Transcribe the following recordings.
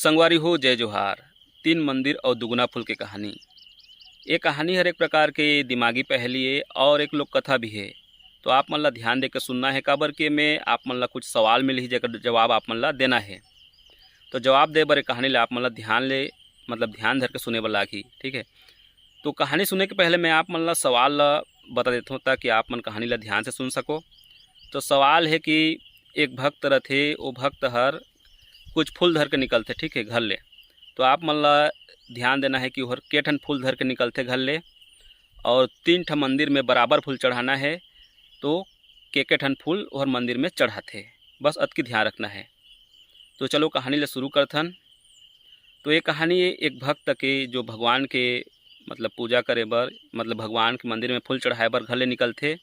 संगवारी हो जय जोहार। तीन मंदिर और दुगुना फूल की कहानी। ये कहानी हर एक प्रकार के दिमागी पहेली है और एक लोक कथा भी है। तो आप मन ला ध्यान देकर सुनना है, काबर के में आप मन ला कुछ सवाल मिली जेकर जवाब आप मन ला देना है। तो जवाब दे बर कहानी ला आप मन ला ध्यान धर के सुने बर लागी। ठीक है, तो कहानी सुनने के पहले मैं आप मन ला सवाल ला बता देता हूँ ताकि आप मन कहानी ला ध्यान से सुन सको। तो सवाल है कि एक भक्त रथे, वो भक्त हर कुछ फूल धर के निकलते, ठीक है, घर ले। तो आप मन ला ध्यान देना है कि हर के ठन फूल धर के निकलते घर ले, और तीन ठन मंदिर में बराबर फूल चढ़ाना है। तो के ठन फूल हर मंदिर में चढ़ाते, बस अतकी ध्यान रखना है। तो चलो कहानी ला शुरू करथन। तो ये कहानी एक भक्त के जो भगवान के पूजा करे बर, भगवान के मंदिर में फूल चढ़ाए बर घर ले निकलते।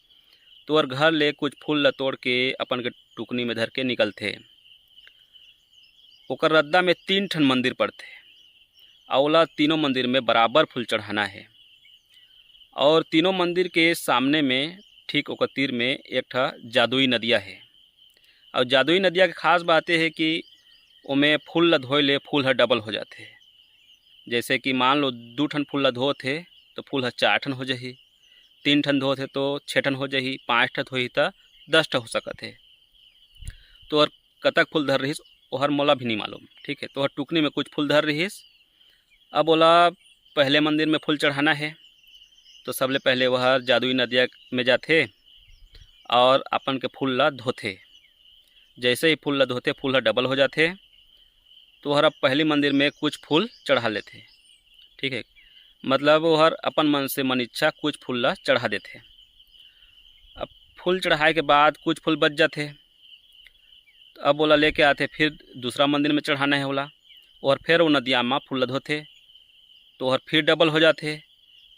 तो और घर ले कुछ फूल ला तोड़ के अपन के टुकनी में धर के निकलते। ओकर रद्दा में तीन ठन मंदिर पड़ते, अवला तीनों मंदिर में बराबर फूल चढ़ाना है। और तीनों मंदिर के सामने में ठीक ओकर तीर में एक ठा जादुई नदिया है। और जादुई नदिया के खास बात है कि ओमें फूल ला धोए ले फूल हर डबल हो जाते। जैसे कि मान लो 2 ठन फूल ला धोते तो फूल हर 4 ठन हो जाही, 3 ठन धोते तो 6 ठन हो जाही, 5 ठन होही तो 10 ठन हो सकत है। तो और कतक फूल धर रहीस ओहर मोला भी नहीं मालूम। ठीक है, तो हर टुकनी में कुछ फूल धर रहीस। अब ओला पहले मंदिर में फूल चढ़ाना है। तो सबले पहले वह जादुई नदिया में जाते और अपन के फूल ला धोते। जैसे ही फूल ला धोते फूल ला डबल हो जाते। तो हर पहली मंदिर में कुछ फूल चढ़ा लेते। ठीक है, हर अपन मन से मन इच्छा कुछ फूल ला चढ़ा देते। अब फूल चढ़ाए के बाद कुछ फूल बच जाते। अब बोला लेके आते, फिर दूसरा मंदिर में चढ़ाना है बोला, और फिर वो नदिया में फूल धोते। तो हर फिर डबल हो जाते।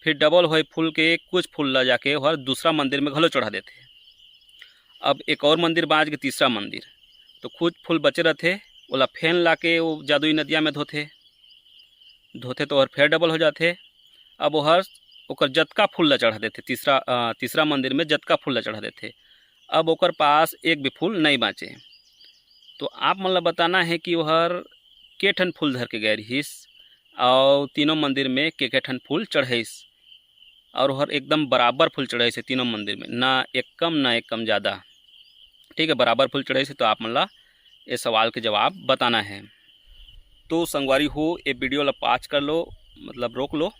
फिर डबल हो फूल के कुछ फूल ला जाके हर दूसरा मंदिर में घलो चढ़ा देते। अब एक और मंदिर बाँच के तीसरा मंदिर, तो कुछ फूल बचे रहते, बोला फेन ला के वो जादुई नदिया में धोते तो हर फिर डबल हो जाते। अब वो हर ओकर जतका फूल ला चढ़ा देते, तीसरा मंदिर में जतका फूल ला चढ़ा देते। अब ओकर पास एक भी फूल नहीं बाँचे। तो आप मन ला बताना है कि वहर के ठन फूल धर के गए रहीस और तीनों मंदिर में के ठन फूल चढ़ाईस, और वहर एकदम बराबर फूल चढ़ाईस है तीनों मंदिर में, ना एक कम ज़्यादा। ठीक है, बराबर फूल चढ़ाईस। तो आप मन ला ये सवाल के जवाब बताना है। तो संगवारी हो ये वीडियो ला पाँच कर लो, रोक लो,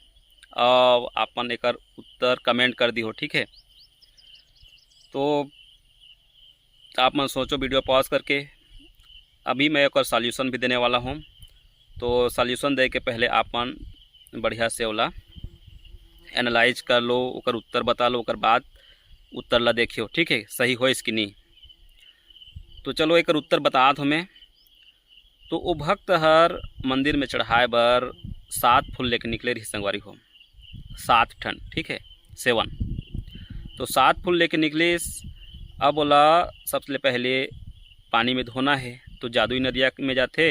और आपन एक उत्तर कमेंट कर दी हो। ठीक है, तो आप मन सोचो वीडियो पॉज करके। अभी मैं एक सॉल्यूशन भी देने वाला हूँ। तो सॉल्यूशन दे के पहले आपन बढ़िया से ओला एनालाइज कर लो, ओकर उत्तर बता लो, ओकर बाद उत्तर ला देखियो। ठीक है, सही हो इसकी नहीं। तो चलो एक उत्तर बता दो मैं। तो वो भक्त हर मंदिर में चढ़ाए बर 7 फूल लेके निकले रही संगवारी हो, 7 ठन। ठीक है, 7। तो 7 फूल लेके निकले। अब बोला सबसे पहले पानी में धोना है। तो जादुई नदिया में जाते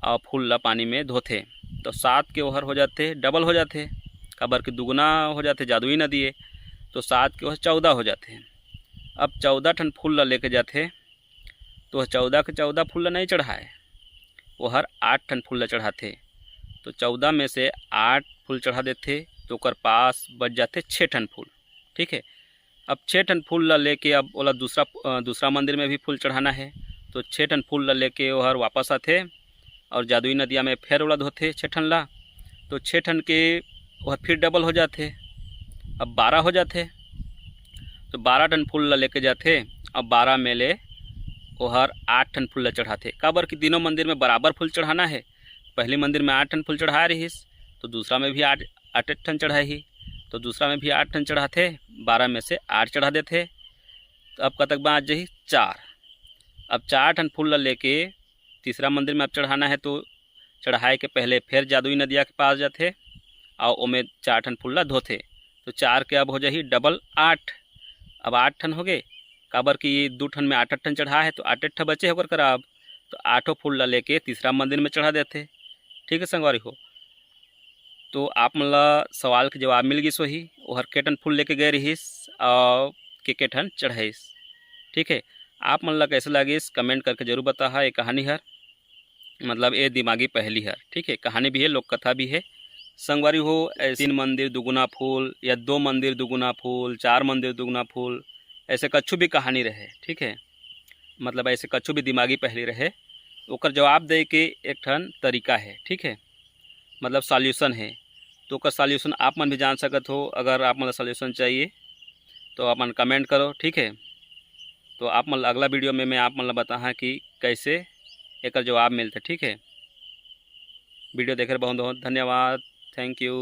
और फूल ला पानी में धोते। तो 7 के ओहर हो जाते, डबल हो जाते, काबर के दुगुना हो जाते, जादुई नदी है। तो 7 के ओहर 14 हो जाते। अब 14 ठन फूल ला लेके जाते। तो 14 के 14 फूल ला नहीं चढ़ाए, वो हर 8 ठन फूल ला चढ़ाते। तो 14 में से 8 फूल चढ़ा देते, तो ओकर पास बच जाते 6 ठन फूल। ठीक है, अब 6 ठन फूल ला लेके अब बोला दूसरा मंदिर में भी फूल चढ़ाना है। तो 6 ठन फूल ला लेके वह वापस आते और जादुई नदिया में फिर ओला धोते 6 ठन ला। तो 6 ठन के वह फिर डबल हो जाते, अब 12 हो जाते। तो 12 ठन फूल ला लेके जाते, अब 12 में ले वह 8 ठन फूल ला चढ़ाते। काबर कि तीनों मंदिर में बराबर फूल चढ़ाना है। पहली मंदिर में 8 ठन फूल चढ़ा रहीस, तो दूसरा में भी 8 ठन चढ़ाई। तो दूसरा में भी 8 ठन चढ़ाते, 12 में से 8 चढ़ा देते। तो अब कतक बाँच जाही 4। अब 4 ठन फूल ला लेके तीसरा मंदिर में अब चढ़ाना है। तो चढ़ाए के पहले फिर जादुई नदिया के पास जाते और ओमें 4 ठन फूल ला धोते। तो 4 के अब हो जाही डबल 8। अब 8 ठन हो गए, काबर कि 2 ठन में 8 ठन चढ़ा है, तो 8 ठन बचे होकर कराब। तो 8 फूल ला लेके तीसरा मंदिर में चढ़ा देते। ठीक है संगवारी हो, तो आप मन ला सवाल के जवाब मिल गई सोही। ओहर के ठन फूल लेके गए रहीस और के ठन चढ़ाईस। ठीक है, आप मन ला कैसे लागिस कमेंट करके जरूर बता। ये कहानी हर मतलब ये दिमागी पहेली है, ठीक है। कहानी भी है, लोक कथा भी है। संगवारी हो, ऐसे 3 मंदिर दुगुना फूल या 2 मंदिर दुगुना फूल, 4 मंदिर दुगुना फूल, ऐसे कछु भी कहानी रहे, ठीक है। मतलब ऐसे कछु भी दिमागी पहेली रहे, ओकर जवाब दे के एक ठन तरीका है, ठीक है। मतलब सॉल्यूशन है, तो ओकर सॉल्यूशन आप मन भी जान सकत हो। अगर आप मतलब सॉल्यूशन चाहिए तो आप मन कमेंट करो, ठीक है। तो आप मतलब अगला वीडियो में मैं आप मतलब बताहा कि कैसे एक जवाब मिलते, ठीक है। वीडियो देखे बहुत बहुत धन्यवाद। Thank you.